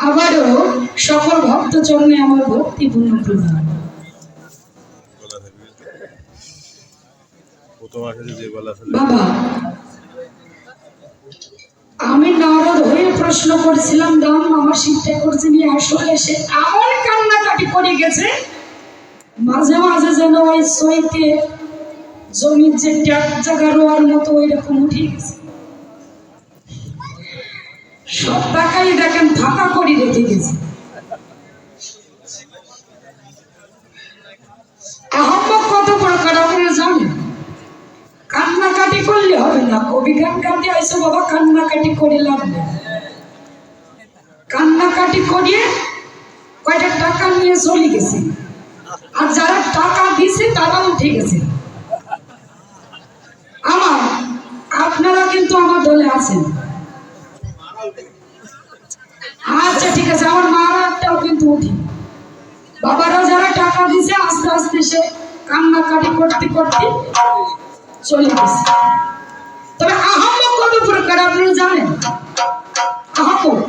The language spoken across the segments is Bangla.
আবারও সকল ভক্ত চরণে আমার ভক্তিপূর্ণ প্রণাম। বাবা, আমি নারদ হয়ে প্রশ্ন করছিলাম, দাম আমার শিক্ষা করছে নিয়ে, আসলে সে এমন কান্নাকাটি করে গেছে, মাঝে মাঝে যেন ওই সইতে জমির যে ট্যাপ জায়গা রোয়ার মতো ওই রকম উঠে গেছে। সব টাকাই দেখেন ফাঁকা করে রেখে গেছে। আহম্মক কত প্রকার আপনারা জানেন। কান্নাকাটি করলে হবে না। কবি গান গাইতে আইসো বাবা, কান্নাকাটি করে লাভ নেই। কান্নাকাটি করিয়ে কয়টা টাকা নিয়ে চলে গেছে, আর যারা টাকা দিছে তারাও উঠে গেছে। আমার আপনারা কিন্তু আমার দলে আছেন। আচ্ছা ঠিক আছে, আমার মারাটাও কিন্তু উঠি। বাবারা যারা টাকা দিছে আস্তে আস্তে সে কান্নাকাটি করতে করতে চলে গেছে। তবে আহম্মক কত প্রকার আপনারা জানেন? আহম্মক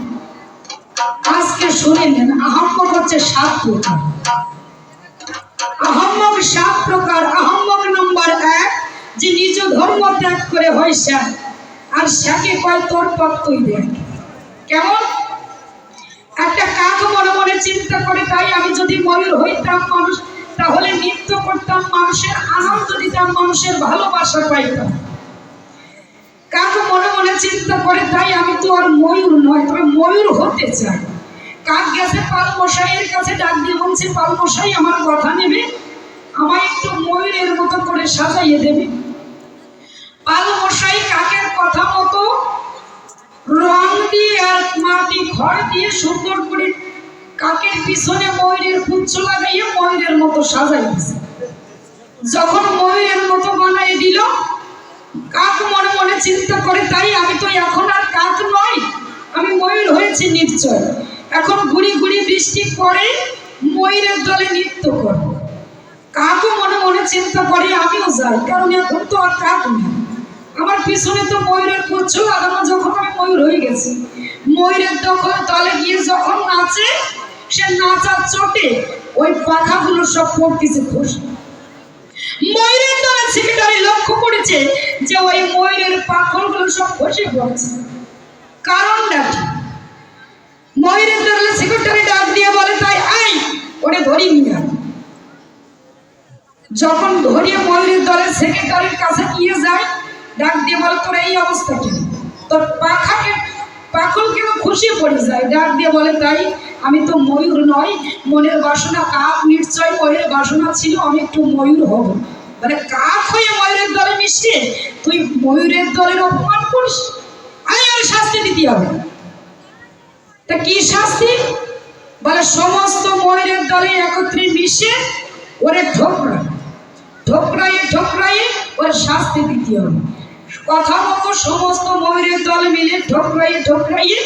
আজকে শুনে নেন। আহম্মক হচ্ছে 7 প্রকার। আহম্মক 7 প্রকার। আহম্মক নম্বর 1, যে নিজ ধর্ম ত্যাগ করে হয় শ্যাম, আর শ্যাকে কয় তোর পথ তুই দেখ। কেমন? একটা কাক মনে মনে চিন্তা করে, তাই আমি যদি ময়ূর হইতাম মানুষ, তাহলে নৃত্য করতাম, মানুষের আনন্দ দিতাম, মানুষের ভালোবাসা পাইতাম। কাক মনে মনে চিন্তা করে, তাই আমি তো আর ময়ূর নয়, তবে ময়ূর হতে চাই। কাক গেছে পাল মশাইয়ের কাছে, ডাক দিয়ে বলছে, পাল মশাই আমার কথা নেবে, আমায় একটু ময়ূরের মতো করে সাজাইয়ে দেবে। পাল মশাই কাকের কথা মতো রং দিয়ে আর মাটি খড় দিয়ে সুন্দর করে কাকের পিছনে ময়ূরের পুচ্ছ লাগাইয়ে ময়ূরের মতো সাজাই দিয়েছে। যখন ময়ূরের মতো বানাই দিল, কাক মনে মনে চিন্তা করে, তাই আমি তো এখন আর কাক নয়, আমি ময়ূর হয়েছি নিশ্চয়। এখন ঘুরি ঘুরি বৃষ্টি পড়ে ময়ূরের দলে নৃত্য করব। কাকও মনে মনে চিন্তা করে, আমিও যাই, কারণ এখন তো আর কাক নেই, আমার পিছনে তো ময়ূরের পুচ্ছ লাগানো, যখন আমি ময়ূর হয়ে গেছি। ময়ূরের দলে গিয়ে যখন নাচে, সে নাচার চোটে ওই পাখাগুলো সব পড়তেছে খসে। ময়ূরের দলের সেক্রেটারি লক্ষ্য করেছে যে ওই ময়ূরের পাখলগুলো সব খসে পড়ছে। কারণটা কি? ময়ূরের দলের সেক্রেটারি ডাক দিয়ে বলে, তাই আই ওরে ধরি নিয়ে। যখন ধরিয়ে ময়ূরের দলের সেক্রেটারির কাছে গিয়ে যায়, ডাক দিয়ে বলে, তোর এই অবস্থা কেন, তোর পাখল কেন খুশি পড়ে যায়? ডাক দিয়ে বলে, তাই আমি তো ময়ূর নয়, মনের বাসনা কাক, নিশ্চয় ময়ূরের বাসনা ছিল আমি একটু ময়ূর হব। মানে কাক হয়ে ময়ূরের দলে মিশিয়ে তুই ময়ূরের দলের অপমান করিস, আমি আর শাস্তি দিতে হবে। তা কি শাস্তি? বলে, সমস্ত ময়ূরের দলে একত্রে মিশে ওরে ঠোকরাইয়ে ওর শাস্তি দিতে হবে। কথা মতো সমস্ত ময়ূরের দল মিলে ঠোকরাইয়ে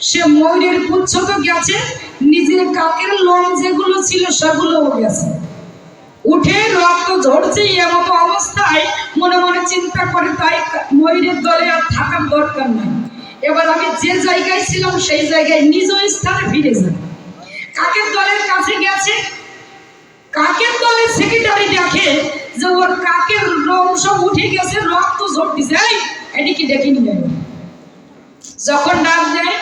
সে ময়ূরের পুচ্ছ তো গেছে, নিজের কাকের লোম যেগুলো ছিল সেগুলোও গেছে, উঠে রক্ত ঝরছে। এমন অবস্থায় মনে মনে চিন্তা করে, তাই ময়ূরের দলে আর থাকার দরকার নাই, এবার আমি যে জায়গায় ছিলাম সেই জায়গায় নিজ স্থানে ফিরে যাই। কাকের দলের কাছে গেছে, কাকের দলের সেক্রেটারি দেখে যে ওর কাকের লোম সব উঠে গেছে, রক্ত ঝরতেছে, এদিকে ডেকে নিয়ে গেল। যখন ডাক দেয়,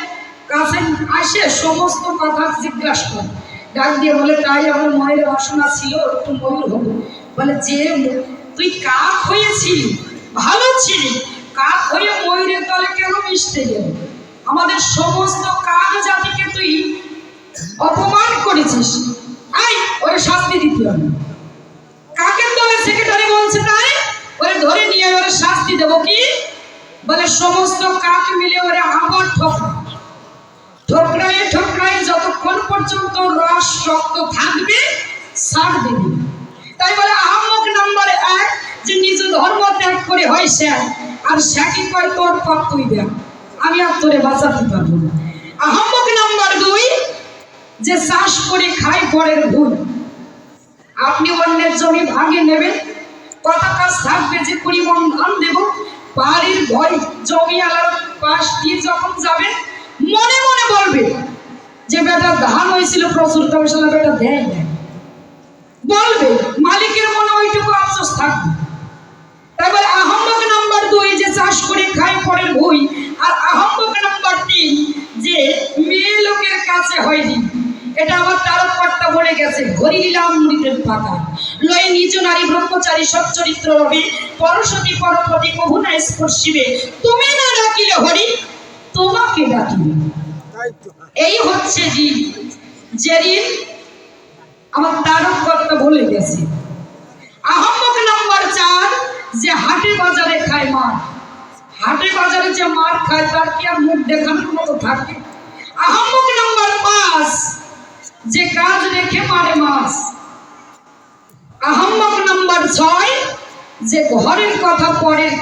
কাছে আসে সমস্ত কথা জিজ্ঞাসা করে, ডাক দিয়ে বলে, তাই আমার ময়ের বাসনা ছিল একটু ময়ূর হবো। বলে, যে তুই কাক হয়েছিলি, ভালো ছিলি, কাক হয়ে ময়ূরের দলে কেন মিশতে গেল? আমাদের সমস্ত কাক জাতিকে তুই অপমান করেছিস, আই ওরে শাস্তি দিতে হবে। কাকের দলের সেক্রেটারি বলছে, তাই ওরে ধরে নিয়ে ওরে শাস্তি দেবো কি? বলে, সমস্ত কাক মিলে ওরে আবার ঠোকরাই যতক্ষণ পর্যন্ত রস রক্ত থাকবে ছাড় দেবে। তাই বলে আহম্মক নম্বর 1, যে নিজ ধর্ম ত্যাগ করে হয় শ্যাম, আর শ্যাকে কয় তোর পথ তুই দেখ, আমি আর তোরে বাঁচাতে পারবো না। আহম্মক নম্বর 2, যে চাষ করে খায় পরের ভুল। আপনি অন্যের জমি ভাগে নেবেন, কথা কাজ থাকবে যে পরিমাণ ধান দেব, বাড়ির ভয় জমি আলার পাশ দিয়ে যখন যাবে মনে মনে বলবে, বেটা ধান হয়েছিল প্রচুর, তবে শালা বেটা দেয় না। বলবে মালিকের মনে ওইটুকু আফসোস থাকবে। তারপরে আহম্মক নাম্বার 2 যে চাষ করে খায় পরের ভুই, আর আহম্মক নাম্বার 3 যে মেয়ে লোকের কাছে হয়নি। এটা আমার তারক কর্তা বলে গেছে, হরিলাম মুড়িদের পাকা লয় নিজ নারী ব্রহ্মচারী সচ্চরিত্র রবি পরশতী পরপতি কহুনা স্পর্শিবে, তুমি না ডাকিলে হরি তোমাকে ডাকিবে। এই হচ্ছে যে আমার তারক কর্তা বলে গেছে। আহম্মক নাম্বার 4 যে হাটে বাজারে খায় মার, হাটে বাজারে যে মার খায় তার কি আর মুখ দেখানোর মতো থাকে? আহম্মক নাম্বার 5 যে কাজ রেখে মারে মাছ। আহম্মক নাম্বার 6 যে ঘরের কথা পরের।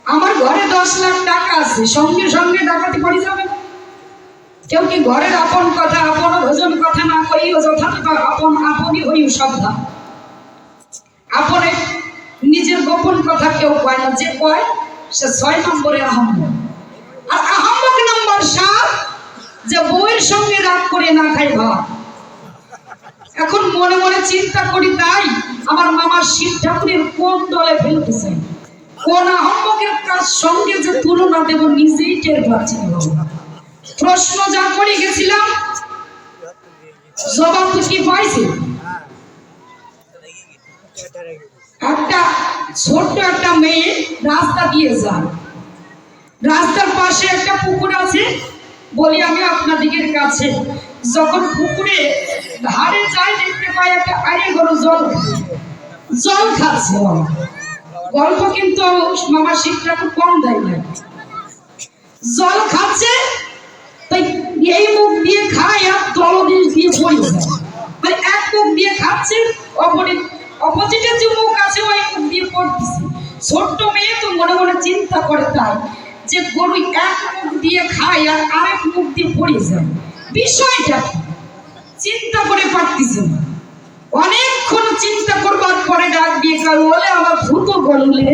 আমার ঘরে 10 লাখ টাকা আছে, সঙ্গে সঙ্গে ডাকাতি পড়ে যাবে। কেউ কি ঘরের আপন কথা আপন ভোজন কথা না করিও যথাযথ আপন আপনই হইও শ্রদ্ধা। আপনে নিজের গোপন কথা কেউ কয় না, যে কয় সে 6 নম্বরে আহম্মক। আর আহম্মক নাম্বার 7 যে বউয়ের সঙ্গে রাগ করে না খায় ভাত। এখন মনে মনে চিন্তা করি, তাই আমার মামার শিব ঠাকুরের কোন দলে ফেলতে চাই, কোন আহম্মকের কাজ সঙ্গে যে তুলনা দেব নিজেই টের পাচ্ছি না। প্রশ্ন যা করে গেছিলাম জবাব তো কি পাইছে? একটা ছোট্ট একটা মেয়ে রাস্তা দিয়ে যায়, রাস্তার পাশে একটা পুকুর আছে। বলি আমি আপনাদের কাছে, যখন পুকুরে ধারে যায় দেখতে পাই একটা আরে গরু জল খাচ্ছে। গল্প কিন্তু মামা শিবটা খুব কম দেয় না, জল খাচ্ছে। তাই এই মুখ দিয়ে খায় আর তলদেশ দিয়ে পড়ে যায়, মানে এক মুখ দিয়ে খাচ্ছে, অপোজিটে যে মুখ আছে ওই মুখ দিয়ে পড়তেছে। ছোট্ট মেয়ে তো মনে মনে চিন্তা করে, তাই যে গরু এক মুখ দিয়ে খায় আর আরেক মুখ দিয়ে পড়ে যায়, বিষয়টা চিন্তা করে পারতেছে না। অনেকক্ষণ চিন্তা করবার পরে ডাক দিয়ে কাল বলে, আমার ভূত গললে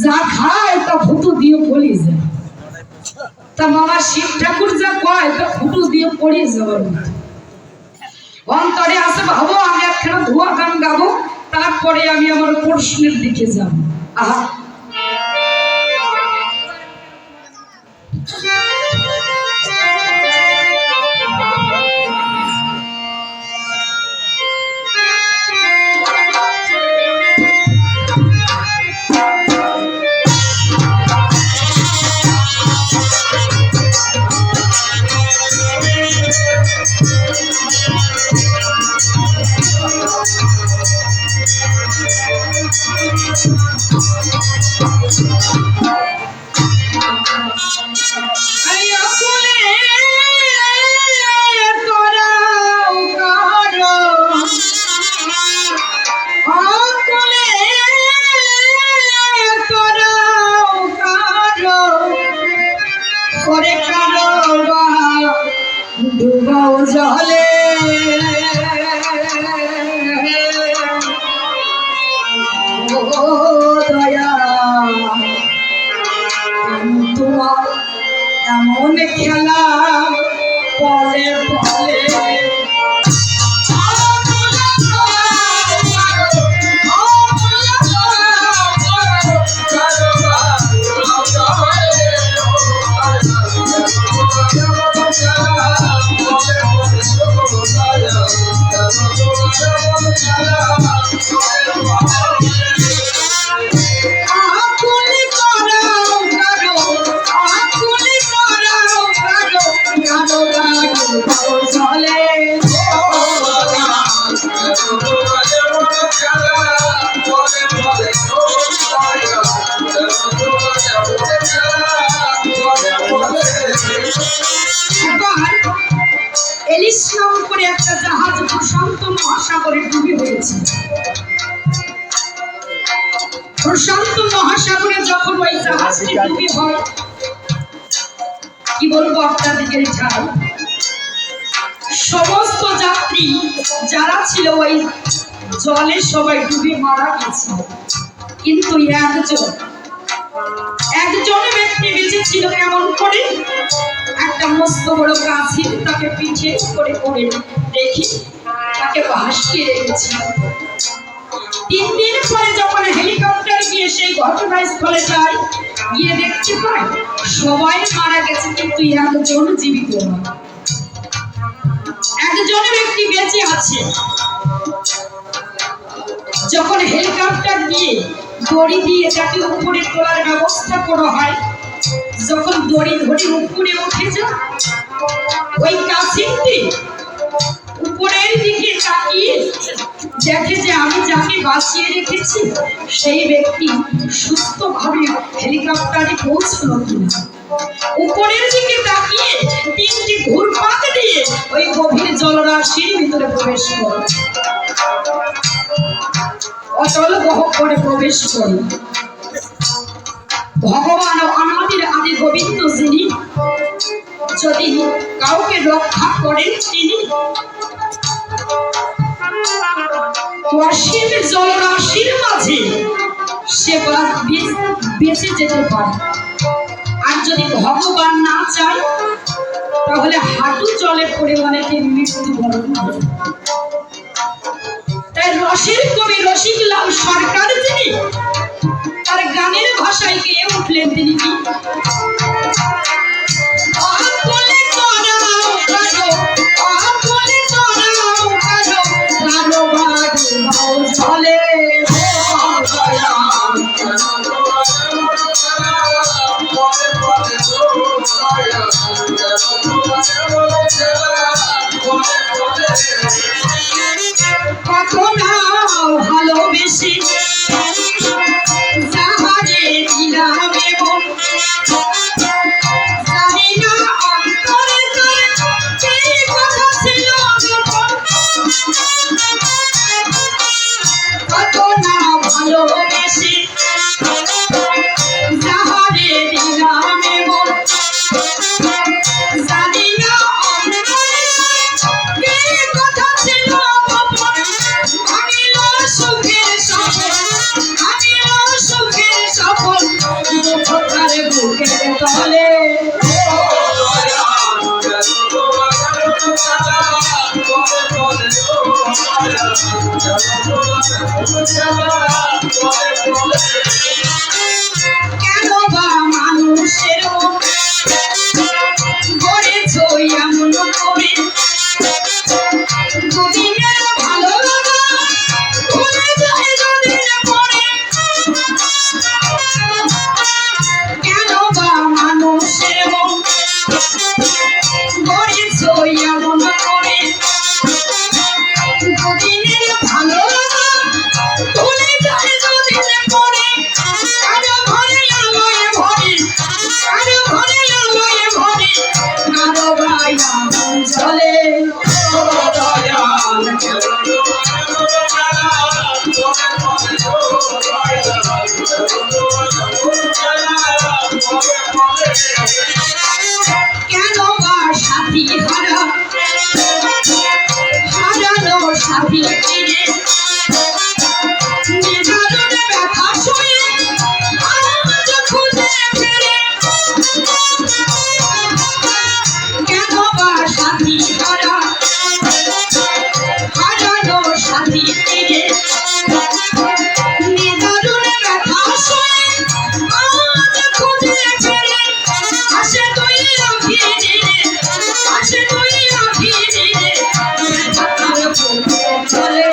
যা খায় তা ভূত দিয়ে পড়ে যায়। তা মামা শিব ঠাকুর যা কয় তা ভূত দিয়ে পড়ে যাবার অন্তরে আছে। ভাবো আমি একখানা ধোয়া গান গাবো, তারপরে আমি আমার প্রশ্নের দিকে যাব। আহা ডুবাও জলে দয়া, তোমার এমন খেলা বলে বলে এলিস নাম করে একটা জাহাজ প্রশান্ত মহাসাগরে ডুবে হয়েছে। প্রশান্ত মহাসাগরে যখন ওই জাহাজটি ডুবে হয়, কি বলবো আপনাদেরকে, সমস্ত যাত্রী যারা ছিল ওই জলে সবাই ডুবে মারা গেছে, কিন্তু একজন ব্যক্তি বেঁচে ছিল। কেমন করে? একটা মস্ত বড় গাছের তাকে পিঠে পিঠের উপরে করে দেখি তাকে ভাসিয়ে রেখেছে। 3 দিন পরে যখন হেলিকপ্টার গিয়ে সেই ঘটনাস্থলে যায়, গিয়ে দেখতে পায় সবাই মারা গেছে, কিন্তু একজন জীবিত নয়, একজন ব্যক্তি বেঁচে আছে। যখন হেলিকপ্টার দিয়ে দড়ি দিয়ে তাকে উপরে তোলার ব্যবস্থা করা হয়, যখন দড়ি ধরে উপরে উঠে যায়, ওই কাছিমটি উপরের দিকে তাকিয়ে দেখে যে আমি যাকে বাঁচিয়ে রেখেছি সেই ব্যক্তি সুস্থভাবে হেলিকপ্টারে পৌঁছলো কিনা। উপরের দিকে তাকিয়ে 3টি ঘুরপাক দিয়ে ওই গভীর জলরাশির ভিতরে প্রবেশ করে, অচল গহ্বরে প্রবেশ করে। ভগবান অনাদির আদি গোবিন্দ যিনি যদি কাউকে রক্ষা করেন, তিনি অসীম জলরাশির মাঝে সে বেঁচে যেতে পারে। আর যদি ভগবান না চায় তাহলে হাঁটু জলে পড়ে অনেকে মৃত্যুবরণ করে। তাই রসের কবি রসিকলাল সরকার যিনি তার গানের ভাষায় গেয়ে উঠলেন, তিনি কি ভালোবেসে যাহারে দিলাম এবং জানি না অন্তরে সেই কথা ছিল কত না ভালোবেসে যাহারে দিলাম এবং জানি না অন্তরে সেই কথা ছিল সুখের সফল মুখতার বুকের তলে কেন বা মানুষের গড়েছ এমন করে দুদিনের ভালো লাগা ভুলে যায় দুদিন পরে। কেন বা মানুষের গড়েছ এমন করে দুদিনের ভালো লাগা ভুলে যায় দুদিন পরে। কারো ঘরে আলোয় ভরে, কারো ঘরে আলোয় ভরে, কারো গায়ে আগুন জ্বলে। কেন বা সাথী হারানো সাথী ফিরে নিদারুণ ব্যথা শুয়ে আজ খুঁজে ফিরে। কেন বা সাথী হারানো সাথী ফিরে নিদারুণ ব্যথা শুয়ে আজ খুঁজে ফিরে। আসে তুই রাখি দিলে, আসে তুই রাখি দিলে চলে।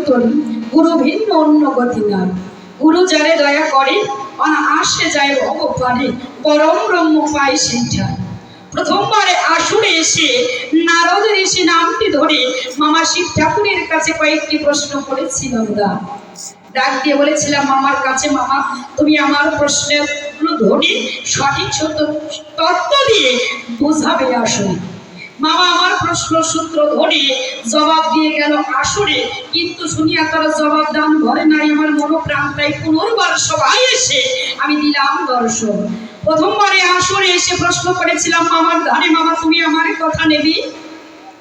তরি, গুরু ভিন্ন অন্য গতি নাই। গুরু যারে দয়া করে আসে যায় ভগবানে, পরম ব্রহ্ম পায় সেইটা। প্রথমবারে আসরে এসে নারদ ঋষি নামটি ধরে মামা শিব ঠাকুরের কাছে কয়েকটি প্রশ্ন করেছিলাম। ডাক দিয়ে বলেছিলাম মামার কাছে, মামা তুমি আমার প্রশ্নগুলো ধরে সঠিক সত্য তত্ত্ব দিয়ে বোঝাবে আসরে। মামা আমার প্রশ্ন সূত্র ধরে জবাব দিয়ে গেল আসরে, কিন্তু শুনিয়া তারা জবাব দান ঘরে নাই। আমার মনোপ্রাণ তাই পুনর্বার সবাই এসে আমি দিলাম দর্শন। প্রথমবারে আসরে এসে প্রশ্ন করেছিলাম মামার ধারে, মামা তুমি আমার কথা নেবি?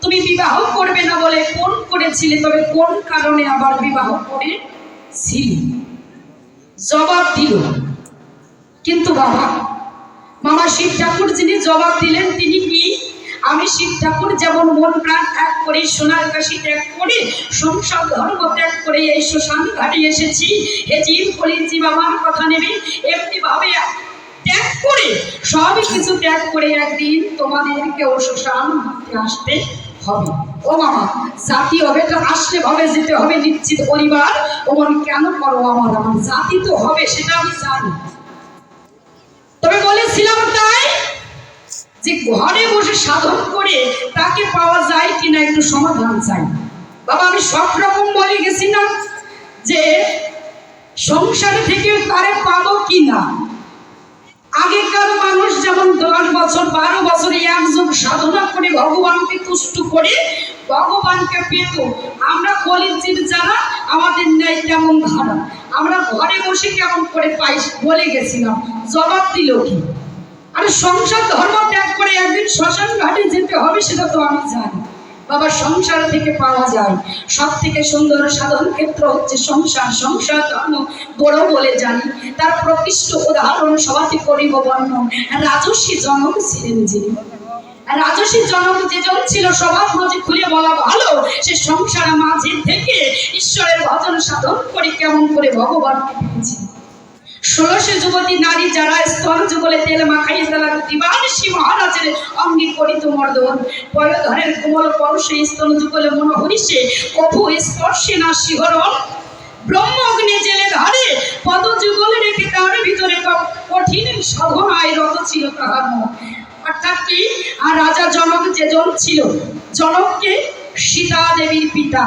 তুমি বিবাহ করবে না বলে কোন করেছিলে, তবে কোন কারণে আবার বিবাহ করেছিলে? জবাব দিল। কিন্তু বাবা, মামা শিব ঠাকুর যিনি জবাব দিলেন তিনি কি? আমি শিব ঠাকুর যেমন মন প্রাণ এক করে সোনার কাশি ত্যাগ করে সংসার ধর্ম ত্যাগ করে এই শ্মশান ঘাটে এসেছি, হে জীব কলির জীব আমার কথা নেবে, এমনি ভাবে ত্যাগ করে সব কিছু ত্যাগ করে একদিন তোমাদেরকেও শ্মশান ঘাটে আসতে হবে। ও মামা, জাতি হবে তো আসলে ভাবে যেতে হবে নিশ্চিত পরিবার। ওমন কেন করো আমার? আমার জাতি তো হবে সেটা আমি জানি, তবে বলেছিলাম তাই যে ঘরে বসে সাধন করে তাকে পাওয়া যায় কিনা একটু সমাধান চাই। বাবা আমি সব রকম বলে গেছি না যে সংসার থেকে তারে পাবো কিনা। আগেকার মানুষ যেমন 10 বছর 12 বছরে একযোগ সাধনা করে ভগবানকে তুষ্ট করে ভগবানকে পেত, আমরা কলির জীব যারা আমাদের ন্যায় তেমন ধারা, আমরা ঘরে বসে কেমন করে পাই বলে গেছিলাম। জবাব দিল কি? আরে সংসার ধর্ম ত্যাগ করে একদিন শ্মশান ঘাটে যেতে হবে সেটা তো আমি জানি। বাবা সংসার থেকে পাওয়া যায় সব থেকে সুন্দর সাধন ক্ষেত্র হচ্ছে সংসার। সংসার ধর্ম বড় বলে জানি, তার প্রকৃষ্ট উদাহরণ সবাই করিব বর্ণন। রাজস্বী জনক ছিলেন যিনি, রাজস্বী জনক যেজন ছিল সবার মাঝে খুলে বলা ভালো, সে সংসার মাঝে থেকে ঈশ্বরের ভজন সাধন করে কেমন করে ভগবানকে পেয়েছে। 1600 যুবতী নারী যারা স্তন যুগলে তেল মাখাইয়ে ফেলার দিবানিশি মহারাজের অঙ্গে করিত মর্দন, পয়ধরের কোমল পরশে স্তন যুগলে মনোহরিষে কভু স্পর্শে না শিহরণ, ব্রহ্ম অগ্নি জেলে ধারে পদ যুগলে রেখে তার ভিতরে কঠিন সাধনায় রত ছিল তাহার মন। অর্থাৎ কি? আর রাজা জনক যেজন ছিল, জনককে সীতা দেবীর পিতা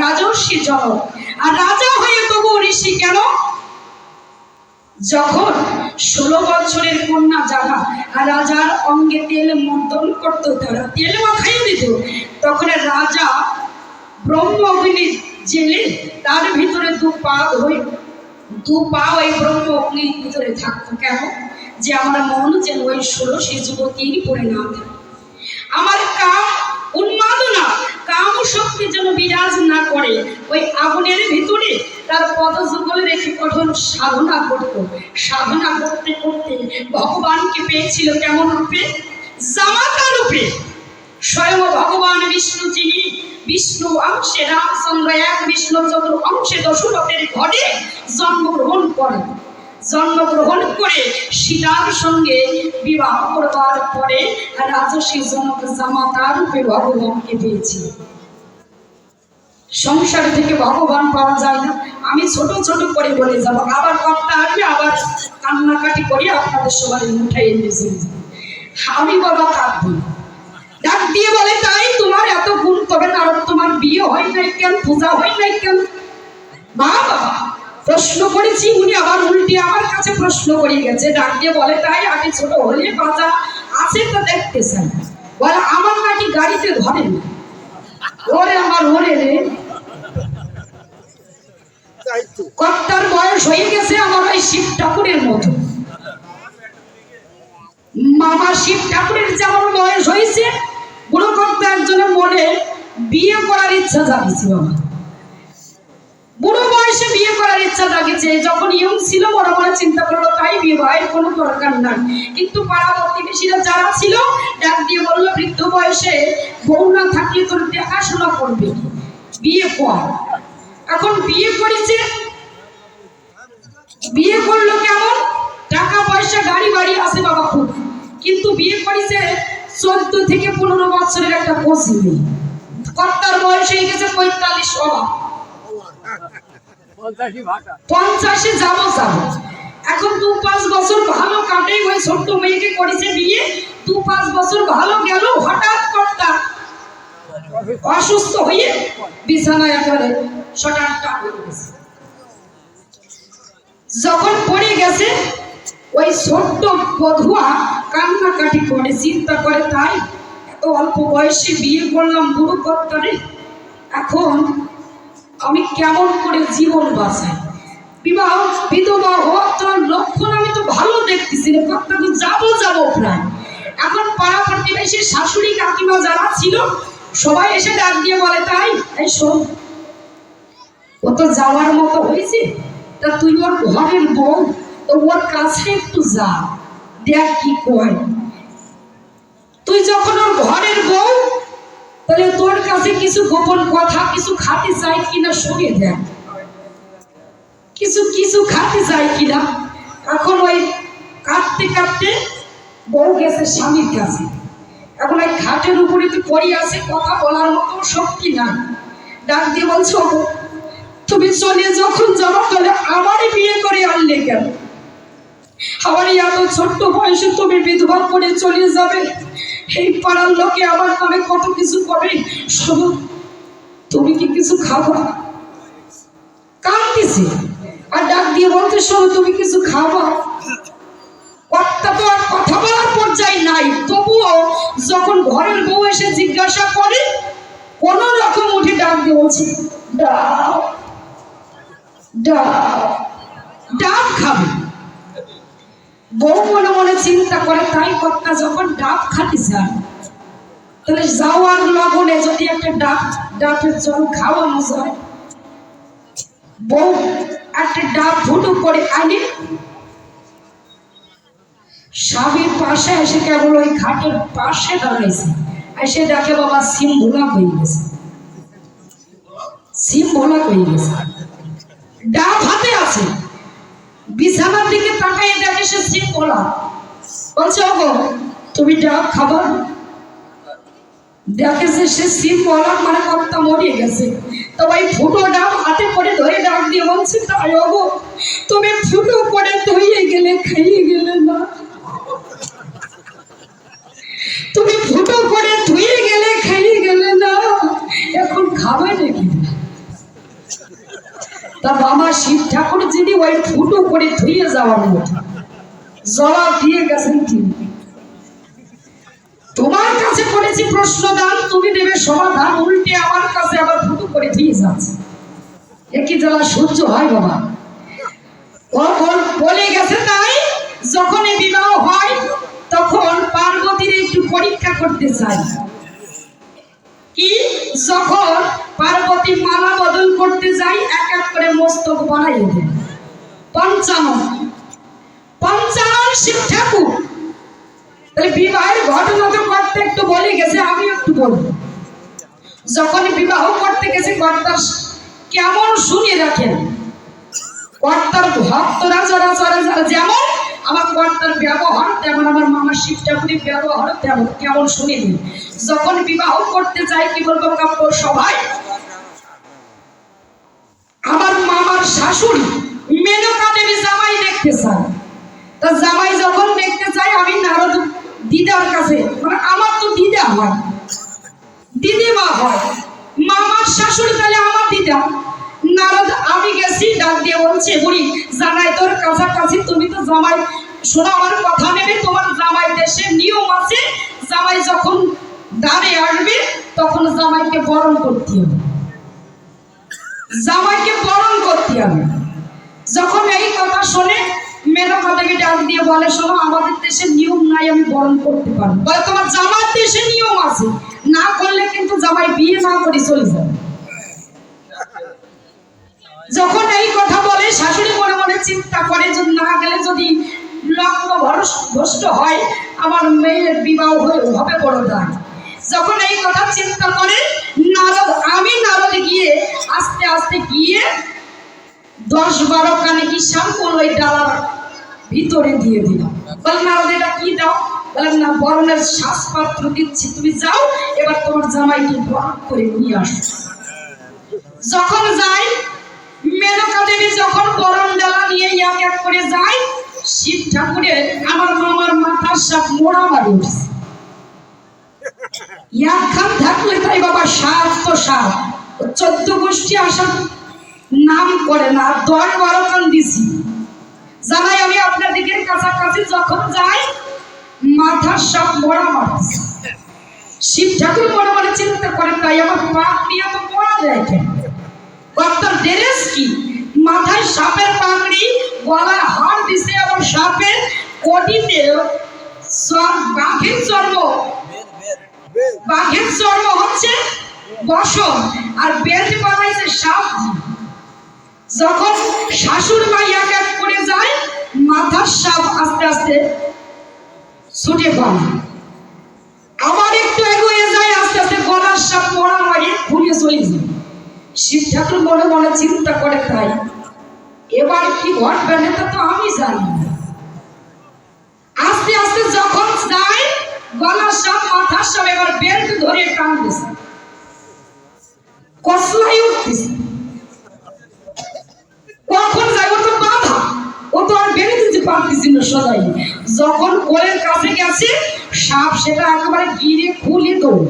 রাজর্ষি জনক, আর রাজা হয়ে তবু ঋষি কেন? যখন 16 বছরের কন্যা যারা রাজার অঙ্গে তেল মন্থন করত, তারা তেল মাখাইয়ে দিত, তখন রাজা ব্রহ্ম অগ্নি জেলে তার ভিতরে দু পা ওই ব্রহ্ম অগ্নির ভিতরে থাকতো। কেন? যে আমার মন যেন ওই 16 যুবতীর পড়ে না থাকে, আমার কাম উন্মাদনা কাম শক্তি যেন বিরাজ না করে। ওই আগুনের ভিতরে তার পদযুগল রেখে কঠোর সাধনা করত। সাধনা করতে করতে ভগবানকে পেয়েছিল কেমন রূপে? জামাতা রূপে। স্বয়ং ভগবান বিষ্ণু যিনি বিষ্ণু অংশে রামচন্দ্র, এক বিষ্ণু চতুর অংশে দশরথের ঘরে জন্মগ্রহণ করেন। জন্মগ্রহণ করে সীতার সঙ্গে বিবাহ করবার পরে রাজস্বী জনক জামাতা রূপে ভগবানকে পেয়েছিল। সংসার থেকে ভগবান পাওয়া যায় না। আমি ছোট ছোট করে বলে যাব, আবার কথা আসবে, আবার কান্নাকাটি করি আপনাদের সবার মুঠাই এনে আমি বাবা কাঁদবো। ডাক দিয়ে বলে তাই তোমার এত গুণ, তবে নারদ তোমার বিয়ে হয় নাই কেন, পূজা হয় নাই কেন? বাবা প্রশ্ন করেছি, উনি আবার উল্টে আমার কাছে প্রশ্ন করে গেছে। ডাক দিয়ে বলে তাই আমি ছোট হলে বাচ্চা আছে তো দেখতে চাই। বলে আমার নাকি গাড়িতে ধরে না। ওরে আমার ওরে রে, কর্তার বয়স হয়ে গেছে আমার ওই শিব ঠাকুরের মতো। মামা শিব ঠাকুরের যেমন বয়স হয়েছে, বুড়ো কর্তা একজনের মনে বিয়ে করার ইচ্ছা জাগিয়েছে। বাবা বুড়ো বয়সে বিয়ে করার ইচ্ছা জাগিয়েছে। যখন ইয়ং ছিল বড় বড় চিন্তা করলো তাই বিবাহের কোনো দরকার নাই। কিন্তু পাড়া প্রতিবেশীরা যারা ছিল ডাক দিয়ে বললো বৃদ্ধ বয়সে বউ না থাকলে তোর দেখাশোনা করবে, বিয়ে কর। এখন বিয়ে করেছে, বিয়ে করলো কেমন? টাকা পয়সা গাড়ি বাড়ি আছে বাবা খুব, কিন্তু বিয়ে করেছে 14 থেকে 15 বছরের একটা কচি মেয়ে। কর্তার বয়স হয়ে গেছে 45 বাবা। 50 যাবো যাবো। এখন 2-5 বছর ভালো কাটে, ওই ছোট্ট মেয়েকে করেছে বিয়ে, 2-5 বছর ভালো গেল, হঠাৎ কর্তা অসুস্থ হয়ে বিছানায় একেবারে শটানটা হয়ে গেছে। যখন পড়ে গেছে ওই ছোট্ট বধুয়া কান্নাকাটি করে, চিন্তা করে তাই এত অল্প বয়সে বিয়ে করলাম বুড়ো কর্তারে, এখন আমি কেমন করে জীবন বাঁচাই, বিবাহ বিধবা হওয়ার লক্ষণ আমি তো ভালো দেখতেছি না, কর্তা তো যাবো যাবো প্রায়। এখন পাড়া প্রতিবেশী শাশুড়ি কাকিমা যারা ছিল সবাই এসে ডাক দিয়ে বলে, তাই এই শোন, ও তো যাওয়ার মতো হয়েছে, তা তুই ওর ঘরের বউ, তো ওর কাছে একটু যা, দেখ কি কয়। তুই যখন ওর ঘরের বউ, তাহলে তোর কাছে কিছু গোপন কথা কিছু খাতে চাই কিনা শুনে দেখ, কিছু কিছু খাতে চাই কিনা। এখন ওই কাঁদতে কাঁদতে বউ গেছে স্বামীর কাছে, এখন ওই খাটের উপরে তো পড়ে আছে, কথা বলার মতো শক্তি নাই। ডাক দিয়ে বলছো, তুমি চলে যখন যাবো তাহলে আমারই বিয়ে করে আনলে কেন? আমার এত ছোট্ট বয়সে তুমি বিধবা করে চলে যাবে, এই পাড়ার লোকে আমার নামে কত কিছু করে, শুধু তুমি কি কিছু খাবা? কাঁদতেছে আর ডাক দিয়ে বলতে, শোনো তুমি কিছু খাবা? কর্তা তো আর কথা বলার পর্যায়ে নাই, তবুও যখন ঘরের বউ এসে জিজ্ঞাসা করে কোন রকম উঠে ডাক দিয়ে বলছে, ডাব ডাব ডাব খাবে। বউ মনে মনে চিন্তা করে, তাই কর্তা যখন ডাব খাতে চায় তাহলে যাওয়ার লগনে যদি একটা ডাবের জল খাওয়ানো যায়। বউ একটা ডাব ফুটো করে আনে, স্বামীর পাশে এসে কেবল ওই ঘাটের পাশে দাঁড়াইছে, এসে দেখে বাবা সিম ভোলা হয়ে গেছে, সিম ভোলা হয়ে গেছে, ডাব হাতে আছে, বিছানার দিকে তাকাই দেখে সে সিম ভোলা। বলছে, ওগো তুমি ডাব খাবার? দেখেছে সে সিম ভোলা, মানে কর্তা মরিয়ে গেছে। তবে ফুটো ডাব হাতে করে ধরে ডাক দিয়ে বলছে, তাই ওগো তুমি ফুটো করে ধুয়ে গেলে, খাইয়ে গেলে না, তুমি ফুটো করে ধুয়ে গেলে, খাইয়ে গেলে না, এখন খাবে নাকি? তা বাবা শিব ঠাকুর যিনি ওই ফুটো করে ধুয়ে যাওয়ার মতো জবাব দিয়ে গেছেন, তিনি তোমার কাছে করেছি প্রশ্নদান, তুমি দেবে সমাধান, উল্টে আমার কাছে আবার ফুটো করে ধুয়ে যাচ্ছে, একই জ্বালা সহ্য হয় বাবা। ও বলে গেছে, তাই যখন এই বিবাহ হয় তখন পার্বতীর একটু পরীক্ষা করতে চাই। কি? যখন পার্বতী মালা বদল করতে যাই, এক এক করে মস্তক বানাইয়ে দেয় পঞ্চানন শিব ঠাকুর। তাহলে বিবাহের ঘটনা তো করতে একটু বলে গেছে, আমি একটু বলবো। যখন বিবাহ করতে গেছে কর্তার কেমন শুনে রাখেন, কর্তার ভক্তরা যারা যেমন আমার কর্তার ব্যবহার তেমন আমার মামা শিব ঠাকুরের ব্যবহার তেমন, কেমন শুনে দিন। যখন বিবাহ করতে যাই কি বলবো কাব্য সভায়, আমার মামার শাশুড়ি মেনকা দেবী জামাই দেখতে চায়। তা জামাই যখন দেখতে চাই, আমি নারদ দিদার কাছে, মানে আমার তো দিদা হয়, দিদিমা হয়, মামার শাশুড়ি তাহলে আমার দিদা। নারদ আমি গেছি, ডাক দিয়ে বলছে, বুড়ি জানাই তোর কাছাকাছি, তুমি তো জামাই, শোনো আমার কথা নেবে, তোমার জামাই দেশে নিয়ম আছে, জামাই যখন দ্বারে আসবে তখন জামাইকে বরণ করতে হবে, জামাইকে বরণ করতে হবে। যখন এই কথা শোনে মেনকা দেবী ডাক দিয়ে বলে, শোনো আমাদের দেশে নিয়ম নাই, আমি বরণ করতে পারবো। বলে, তোমার জামার দেশে নিয়ম আছে, না করলে কিন্তু জামাই বিয়ে না করে চলে যাবে। যখন এই কথা বলে শাশুড়ি মনে মনে চিন্তা করে, যদি না গেলে যদি লগ্ন ভ্রষ্ট হয়, আমার মেয়ের বিবাহ হবে বড় দায়। যখন এই কথা চিন্তা করে নারদ গিয়ে আস্তে আস্তে গিয়ে 10-12 কানে কি শ্যাম্পুল ওই ডালার ভিতরে দিয়ে দিলাম। বল নারদ এটা কি দাও? বলেন না, বরণের শ্বাসপাত্র দিচ্ছি, তুমি যাও, এবার তোমার জামাইকে বরণ করে নিয়ে আসো। যখন যাই মেনকা দেবী যখন বরণ ডালা নিয়ে এক এক করে যায়, শিব ঠাকুরের আমার মামার মাথার সাপ মোড়া মারি উঠছে। একখান থাকলে তাই বাবা সাপ তো সাপ, 14 গোষ্ঠী আসার নাম করে না, 10-12 খান দিছি। জানাই আমি আপনাদেরকে কাছাকাছি যখন যাই, মাথার সাপ মোড়া মারছে। শিব ঠাকুর মনে মনে চিন্তা করে, তাই আমার পাক নিয়ে তো মোড়া দেয় কেন? কর্তার ড্রেস কি? মাথায় সাপের পাগড়ি, গলায় হার দিছে, আবার সাপের কোটিতে বাঘের চর্ম, বাঘের চর্ম হচ্ছে বসন, আর বেল্ট বানাইছে সাপ। যখন শাশুড় মা এক এক করে যায়, মাথার সাপ আস্তে আস্তে ছুটে পড়ে, আবার একটু এগিয়ে যায়, আস্তে আস্তে গলার সাপ মোড়া মারিয়ে ঘুরিয়ে চলে যায়। শিব ঠাকুর মনে মনে চিন্তা করে, তাই এবার কি ঘটবে না তো আমি জানি না। আস্তে আস্তে যখন যায়, গলার সাপ মাথার সাপ এবার বেল্ট ধরে টানতেছে, কসলাই উঠতেছে। কখন যায়? ও তো বাধা, ও তো আর বেরিয়ে দিতে পারতেছিল সদাই। যখন কোলের কাছে গেছে, সাপ সেটা একেবারে গিরে খুলে দৌড়,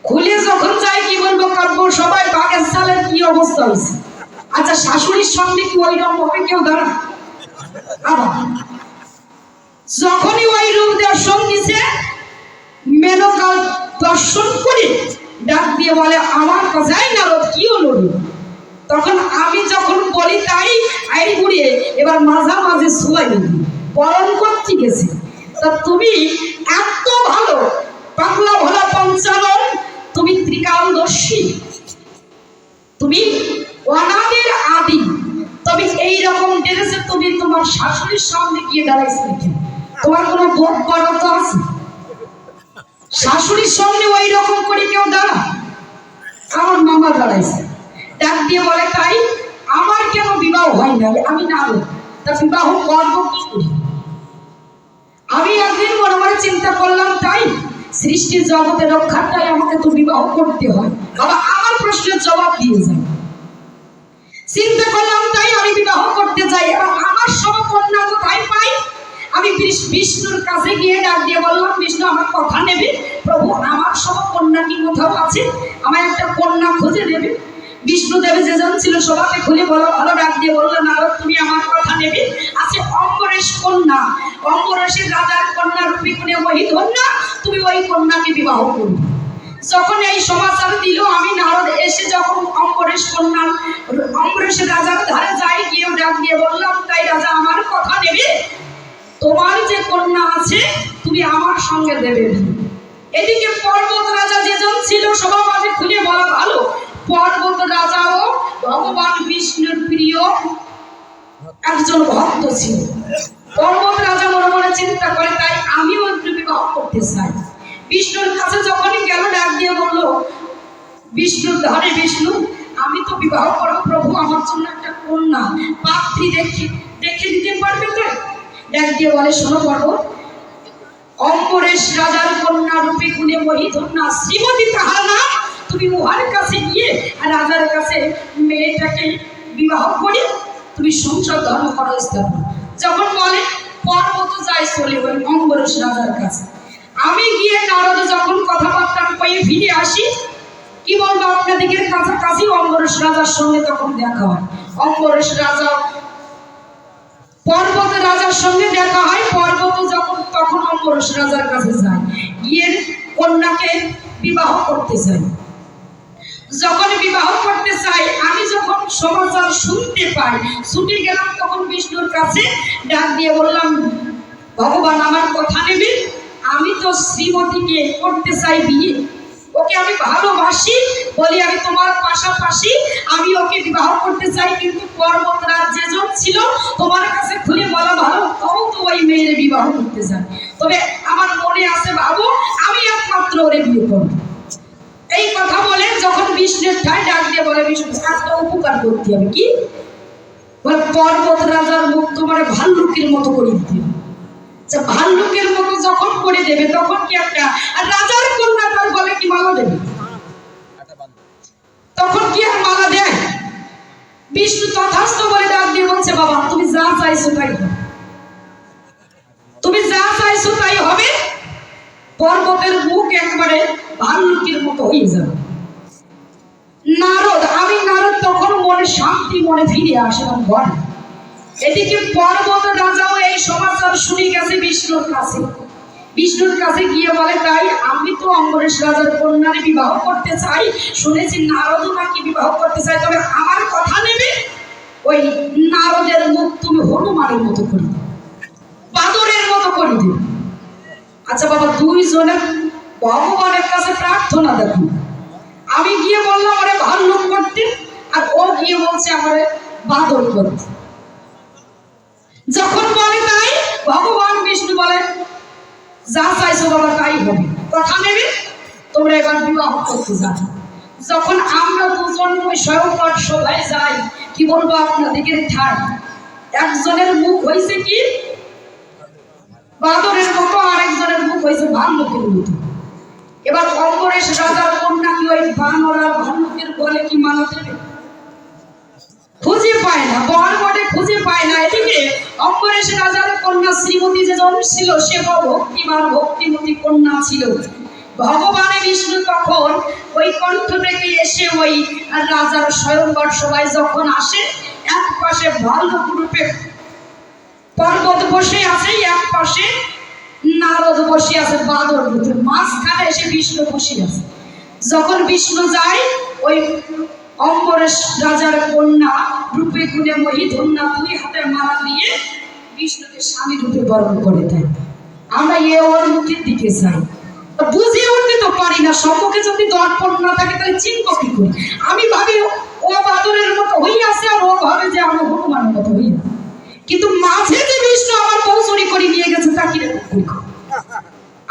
খুলে যখন যায়, কি বলবো কাব্য, সবাই বাঘের চালের কি অবস্থা হয়েছে। আচ্ছা, শাশুড়ির সঙ্গে কি ওই রকম হবে কেউ দাঁড়া? আবার যখনই ওই রূপ দর্শন দিছে, মেনকা দর্শন করে ডাক দিয়ে বলে, আমার কথাই নারদ কি হলো? তখন আমি যখন বলি, তাই আইন ঘুরিয়ে এবার মাঝামাঝি শুয়াই বরণ করতে গেছে। তা তুমি এত ভালো পাগলা ভোলা পঞ্চানন, তুমি ত্রিকালদর্শী, তুমি অনাদির আদি, তবে এইরকম ড্রেসে তুমি তোমার শাশুড়ির সামনে গিয়ে দাঁড়াইছে নাকি? তোমার কোনো বোধ বরত আছে? শাশুড়ির সামনে ওই রকম করে কেউ দাঁড়া? আমার মামা দাঁড়াইছে, ডাক দিয়ে বলে, তাই আমার কেন বিবাহ হয় না? আমি না, তা বিবাহ করবো কি করি? আমি একদিন মনে মনে চিন্তা করলাম, তাই সৃষ্টির জগতে রক্ষাটাই আমাকে তো বিবাহ করতে হয়। বাবা আমার প্রশ্নের জবাব দিয়ে যায়। চিন্তা করলাম, তাই আমি বিবাহ করতে যাই, এবং আমার সমকন্যা কোথায় পাই? আমি বিষ্ণুর কাছে গিয়ে ডাক দিয়ে বললাম, বিষ্ণু আমার কথা নেবে? প্রভু আমার সমকন্যা কি কোথাও আছে? আমার একটা কন্যা খুঁজে দেবে। বিষ্ণু দেবে যে জন ছিল সবাইকে খুলে বলো, ভালো ডাক দিয়ে বললো, নারদ তুমি আমার কথা নেবে? আছে অম্বরেশ কন্যা, অম্বরেশের রাজার কন্যা রূপী গুণে মহিধন্যা, তুমি ওই কন্যাকে বিবাহ করবে। যখন এই সমাচার দিল, আমি নারদ এসে যখন অম্বরেশের রাজার ধারে যাই, গিয়ে ডাক দিয়ে বললাম, তাই রাজা আমার কথা নেবে? তোমার যে কন্যা আছে তুমি আমার সঙ্গে দেবে। এদিকে পর্বত রাজা যেজন ছিল, সবার মাঝে খুলে বলা ভালো, পর্বত রাজাও ভগবান বিষ্ণুর প্রিয় একজন ভক্ত ছিল। পর্বত রাজা মনে মনে চিন্তা করে, তাই আমিও একটু বিবাহ করতে চাই। বিষ্ণুর কাছে যখনই গেল, ডাক দিয়ে বললো, বিষ্ণুর ধারে, বিষ্ণু আমি তো বিবাহ করবো, প্রভু আমার জন্য একটা কন্যা পাত্রী দেখে দিতে পারবে তো? ডাক দিয়ে বলে, শোনো পর্বত, অম্বরেশ রাজার কন্যা রূপে গুণে মহিধন্যা শ্রীমতী তাহার নাম, তুমি উহার কাছে গিয়ে রাজার কাছে মেয়েটাকে বিবাহ করে তুমি সংসার ধর্ম করো স্থাপন। যখন বলে, পর্বত যায় চলে ওই অম্বরেশ রাজার কাছে। আমি গিয়ে নারদ যখন কথাবার্তা কয়ে ফিরে আসি, কি বলবো আপনাদের কাছাকাছি অম্বরেশ রাজার সঙ্গে তখন দেখা হয়। অম্বরেশ রাজা পর্বত রাজার সঙ্গে দেখা হয়। পর্বত যখন তখন অম্বরেশ রাজার কাছে যায়, গিয়ে কন্যাকে বিবাহ করতে চাই। যখন বিবাহ করতে চাই, আমি যখন সমাচার শুনতে পাই, ছুটে গেলাম তখন বিষ্ণুর কাছে, ডাক দিয়ে বললাম, ভগবান আমার কথা নেবে? আমি তো শ্রীমতীকে করতে চাই বিয়ে, ওকে আমি ভালোবাসি বলি, আমি তোমার পাশাপাশি আমি ওকে বিবাহ করতে চাই, কিন্তু পর্বত রাজ যেজন ছিল তোমার কাছে খুলে বলা ভালো, তবু তো ওই মেয়ের বিবাহ করতে চাই। তবে আমার মনে আছে বাবু, আমি একমাত্র ওরে বিয়ে করবো। এই কথা বলে যখন বিষ্ণুর ঠায় ডাক দিয়ে বলে, বিষ্ণু একটা উপকার করতে হবে। কি বলে? পর্বত রাজার মুখ তোমার ভাল্লুকের মতো করে দিতে হবে। ভাল্লুকের মতো যখন করে দেবে, তখন কি একটা আর রাজার কন্যা তার গলে কি মালা দেবে? তখন কি আর মালা দেয়? বিষ্ণু তথাস্তু বলে ডাক দিয়ে বলছে, বাবা তুমি যা চাইছো তাই হবে, তুমি যা চাইছো তাই হবে। পর্বতের মুখ একবারে ভাল্লুকের মতো হয়ে যাবে। নারদ তখন মনে শান্তি মনে ফিরে আসলাম ঘরে। এদিকে পর্বত রাজাও এই সমাচার শুনে গেছে বিষ্ণুর কাছে। বিষ্ণুর কাছে গিয়ে বলে, তাই আমি তো অম্বরেশ রাজার কন্যারে বিবাহ করতে চাই, শুনেছি নারদও নাকি বিবাহ করতে চাই, তবে আমার কথা নেবে। ওই নারদের মুখ তুমি হনুমানের মতো করে দেবে, বাদরের মতো করে দেবে। আচ্ছা বাবা, দুইজনের ভগবানের কাছে প্রার্থনা দেখো। আমি গিয়ে বললাম আরে ভাল্লুক করতে, আর ও গিয়ে বলছে আমারে বাদর করতে। যখন বলে তাই ভগবান বিষ্ণু বলে, যা চাইছো বাবা তাই হবে, কথা নেবে, তোমরা এবার বিবাহ করতে যাবে। যখন আমরা দুজন ওই স্বয়ংবর সভায় যাই, কি বলবো আপনাদেরকে, ঠাই একজনের মুখ হয়েছে কি বাদরের মতো, আরেকজনের মুখ হয়েছে ভাল্লুকের মতো। এবার অম্বরেশ রাজার কন্যা কি ওই বানর আর ভাল্লুকের বলে কি মানা দেবে? খুঁজে পায় না, বর বটে খুঁজে পায় না। এদিকে অম্বরেশ রাজার কন্যা শ্রীমতী যে জন্মেছিল, সে ভক্তিমান ভক্তিমতী কন্যা ছিল। ভগবান বিষ্ণু তখন ওই কণ্ঠ থেকে এসে ওই রাজার স্বয়ংবর সভায় যখন আসে, এক পাশে ভাল্লুক রূপে পর্বত বসে আছে, এক পাশে নারদ বসে আছে বাদর রূপে, মাঝখানে এসে বিষ্ণু বসে আছে। যখন বিষ্ণু যায়, ওই অম্বরেশ রাজার কন্যা রূপে গুণে মহিধন্যা দুই হাতে মালা দিয়ে বিষ্ণুকে স্বামী রূপে বরণ করে দেয়। আমরা ওর মুখের দিকে যাই, বুঝে উঠতে তো পারি না, সম্মুখে যদি দর্পণ না থাকে তাহলে চিনব কি করি? আমি ভাবি ও বাদরের মতো হয়ে আছে, আর ও ভাবে যে আমি হনুমানের মতো হয়ে আছে। কিন্তু মাঝে যে বিষ্ণু আমার পৌঁছড়ি করে নিয়ে গেছে তা কি?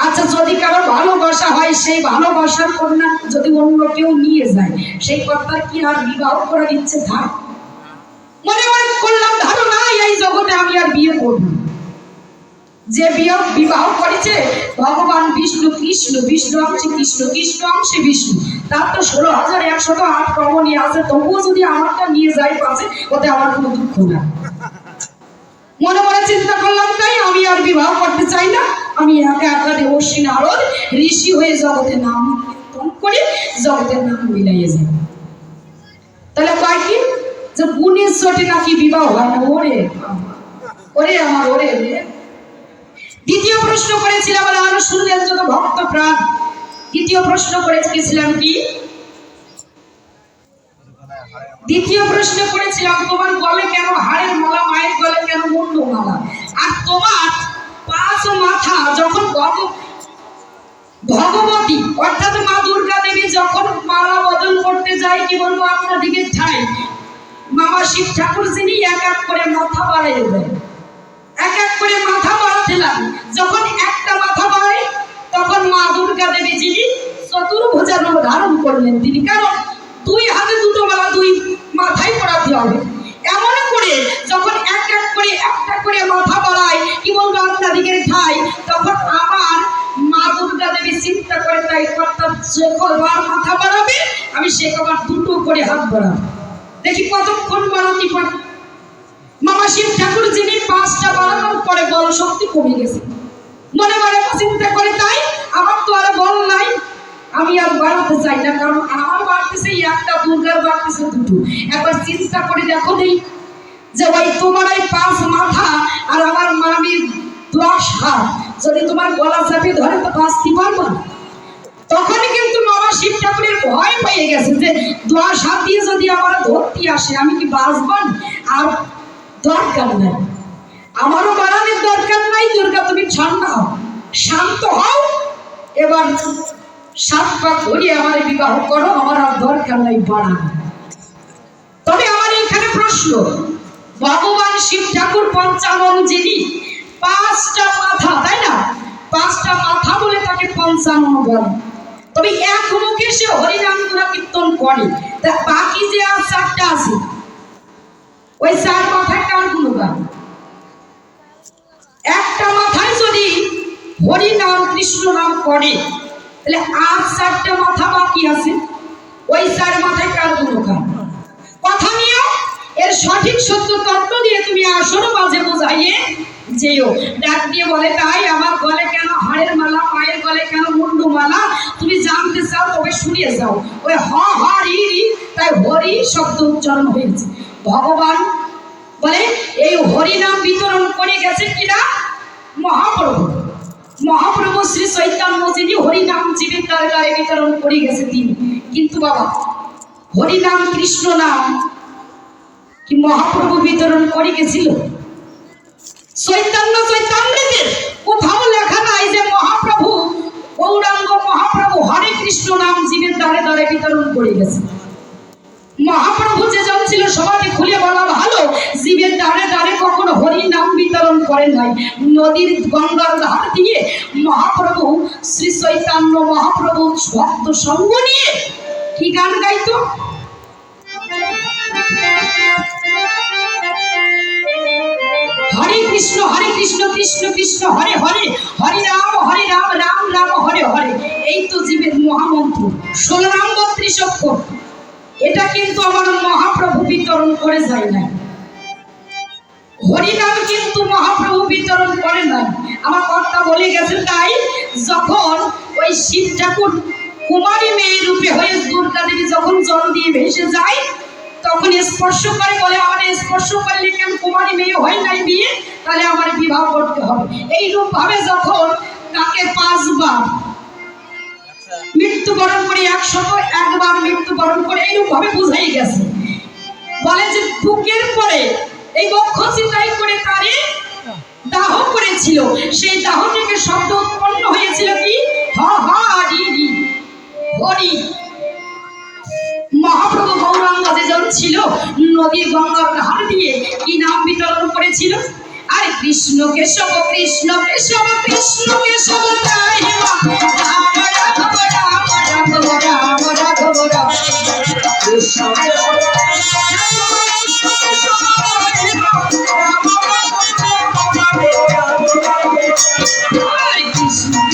আচ্ছা, যদি কারো ভালোবাসা হয়, সেই ভালোবাসার কন্যা যদি অন্য কেউ নিয়ে যায়, সেই কর্তার কি আর বিবাহ করার ইচ্ছে থাকে? মনে মনে করলাম ধারণা এই জগতে আমি আর বিয়ে করব। যে বিবাহ করেছে ভগবান বিষ্ণু, কৃষ্ণ, বিষ্ণু অংশে কৃষ্ণ, কৃষ্ণ অংশে বিষ্ণু, তার তো 16,108 ক্রমণী আছে, তবুও যদি আমারটা নিয়ে যায় পাশে, ওতে আমার কোনো দুঃখ না। মনে মনে চিন্তা করলাম, তাই আমি আর বিবাহ করতে চাই না। আমি একা একা দেবর্ষী নারদ ঋষি হয়ে জগতের নাম কীর্তন করে জগতের নাম মিলাইয়ে যাই। তাহলে কয় কি যে গুণের চোটে নাকি বিবাহ হয় না? ওরে ওরে আমার ওরে। দ্বিতীয় প্রশ্ন করেছিলাম, আরো শুনলেন যত ভক্ত প্রাণ। দ্বিতীয় প্রশ্ন করেছিলাম কি? দ্বিতীয় প্রশ্ন করেছিলাম, তোমার গলে কেন হাড়ের মালা, মায়ের গলে কেন মুন্ড মালা, আর তোমার 5 মাথা যখন ভগবতী অর্থাৎ মা দুর্গা দেবী যখন মালা বদল করতে যায়, কি বলবো আপনাদিকে ঠাই, মামা শিব ঠাকুর যিনি এক এক করে মাথা বাড়াইয়ে দেয়, এক এক করে মাথা বাড়াতে লাগে। যখন একটা মাথা বাড়ায়, তখন মা দুর্গা দেবী যিনি চতুর্ভুজা রূপ ধারণ করলেন তিনি, কারণ 2 হাতে 2টো মালা 2 মাথায় পরাতে হবে। এমন করে যখন এক এক করে একটা করে মাথা বাড়ায়, কি বলবো আপনাদিকে ঠাই, তখন আমার মা দুর্গা দেবী চিন্তা করে, তাই অর্থাৎ যে কবার মাথা বাড়াবে আমি সে কবার 2টো করে হাত বাড়াবো, দেখি কতক্ষণ বাড়াতে পারি। মামা শিব ঠাকুর যিনি 5টা বাড়ানোর পরে বল শক্তি কমে গেছে, মনে মনে চিন্তা করে, তাই আমার তো আর বল নাই, আমি আর বাড়াতে চাই না, কারণ আমার বাড়তেছে একটা, দুর্গার বাড়তেছে 2টো। একবার চিন্তা করে দেখো নেই যে ওই তোমার এই 5 মাথা আর আমার মামির 10 হাত যদি তোমার গলা চাপে ধরে তো বাঁচতে পারবো না। তখন কিন্তু মামা শিব ঠাকুরের ভয় পেয়ে গেছে যে 10 হাত দিয়ে যদি আমার ধরতে আসে আমি কি বাঁচব? আর দরকার নাই, আমারও বাড়ানোর দরকার নাই। দুর্গা তুমি ঠান্ডা হও, শান্ত হও, এবার 7 পা ঘুরিয়ে আমার বিবাহ করো, আমার আর দরকার নাই বাড়ানো। তবে আমার এখানে প্রশ্ন, ভগবান শিব ঠাকুর পঞ্চানন যিনি 5টা মাথা, তাই না? 5টা মাথা বলে তাকে পঞ্চানন বলে। তবে এক মুখে সে হরিনাম কীর্তন করে, তা বাকি যে আর 4টা আছে, ওই 4 মাথায় কার গুণগান? একটা মাথায় যদি হরি নাম কৃষ্ণ নাম করে, তাহলে আর 4টা মাথা বাকি আছে, ওই 4 মাথায় কার গুণগান? কথা নিয়ে এর সঠিক সত্য তত্ত্ব দিয়ে তুমি আসর মাঝে বোঝাইয়ে যেও। ডাক দিয়ে বলে, তাই আমার গলে কেন হাড়ের মালা, মায়ের গলে কেন মুন্ডু মালা, তুমি জানতে চাও তবে শুনিয়ে যাও। ওই হরি তাই হরি শব্দ উচ্চারণ হয়েছে। ভগবান বলে এই হরি নাম বিতরণ করে গেছে কিনা মহাপ্রভু। মহাপ্রভু শ্রী চৈতন্য যিনি হরি নাম জীবের দ্বারে দ্বারে বিতরণ করে গেছে তিনি। কিন্তু বাবা হরি নাম কৃষ্ণ নাম কি মহাপ্রভু বিতরণ করে গেছিল? চৈতন্য চৈতন্যের কোথাও লেখা নাই যে মহাপ্রভু গৌরাঙ্গ মহাপ্রভু হরে কৃষ্ণ নাম জীবের দ্বারে দ্বারে বিতরণ করে গেছে। মহাপ্রভু যেজন ছিল সবাইকে খুলে বলা ভালো, জীবের দ্বারে দ্বারে কখনো হরি নাম বিতরণ করেন নাই। নদীর গঙ্গার ধার দিয়ে মহাপ্রভু শ্রী চৈতন্য মহাপ্রভু ভক্ত সঙ্গ নিয়ে কি গান গাইতো? হরে কৃষ্ণ কৃষ্ণ কৃষ্ণ হরে হরে, হরে রাম রাম রাম হরে হরে। এই তো জীবের মহামন্ত্র 16 নাম 32 অক্ষর। এটা কিন্তু আমার মহাপ্রভু বিতরণ করে যায় নাই। হরিনাম কিন্তু মহাপ্রভু বিতরণ করে নাই। আমার কর্তা বলে গেছে, তাই যখন ওই শিব ঠাকুর কুমারী মেয়ে রূপে হয়ে দুর্গা দেবী যখন জল দিয়ে ভেসে যায় তখন স্পর্শ করে, বলে আমার স্পর্শ করলে কেন কুমারী মেয়ে হয় নাই বিয়ে, তাহলে আমার বিবাহ করতে হবে। এই রূপ ভাবে যখন তাকে 5 বার মৃত্যুবরণ করে, 101 বার মৃত্যুবরণ করে এইরূপ ভাবে বুঝাই গেছে। বলে যে বুকের পরে এই বক্ষ চিতাই করে তারে দাহ করেছিল, সেই দাহ থেকে শব্দ উৎপন্ন হয়েছিল কি হরি। মহাপ্রভু গৌরাঙ্গ যেজন ছিল নদী গঙ্গার ধার দিয়ে কি নাম বিতরণ করেছিল? আর কৃষ্ণ কেশব কৃষ্ণ কেশব কৃষ্ণ কেশব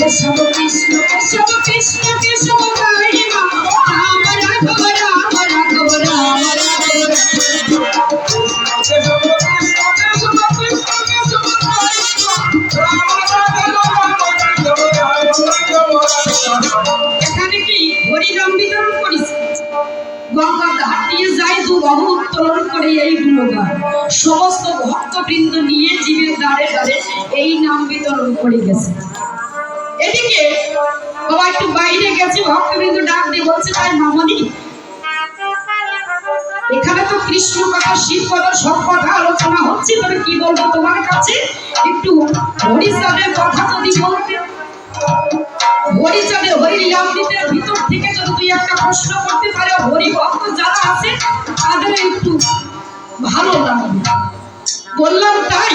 কেশব কৃষ্ণ কেশব কৃষ্ণ কেশব এখানে কি হরিনাম বিতরণ করেছে? গঙ্গা ধার দিয়ে যাই দুবাহু উত্তোলন করে এই গুণগান সমস্ত ভক্তবৃন্দ নিয়ে জীবের দ্বারে দ্বারে এই নাম বিতরণ করে গেছে। এদিকে বাবা একটু বাইরে গেছে, ভক্তবৃন্দ ডাক দিয়ে বলছে, তাই মামনি এখানে তো কৃষ্ণ কথা শিব কথা সব কথা আলোচনা হচ্ছে, তবে কি বলবো তোমার কাছে, একটু হরিচাঁদের কথা যদি বলতে। হরিচাঁদের হরিলীলামৃতের ভিতর থেকে যদি তুই একটা প্রশ্ন করতে পারে হরি ভক্ত যারা আছে তাদের একটু ভালো লাগবে। বললাম তাই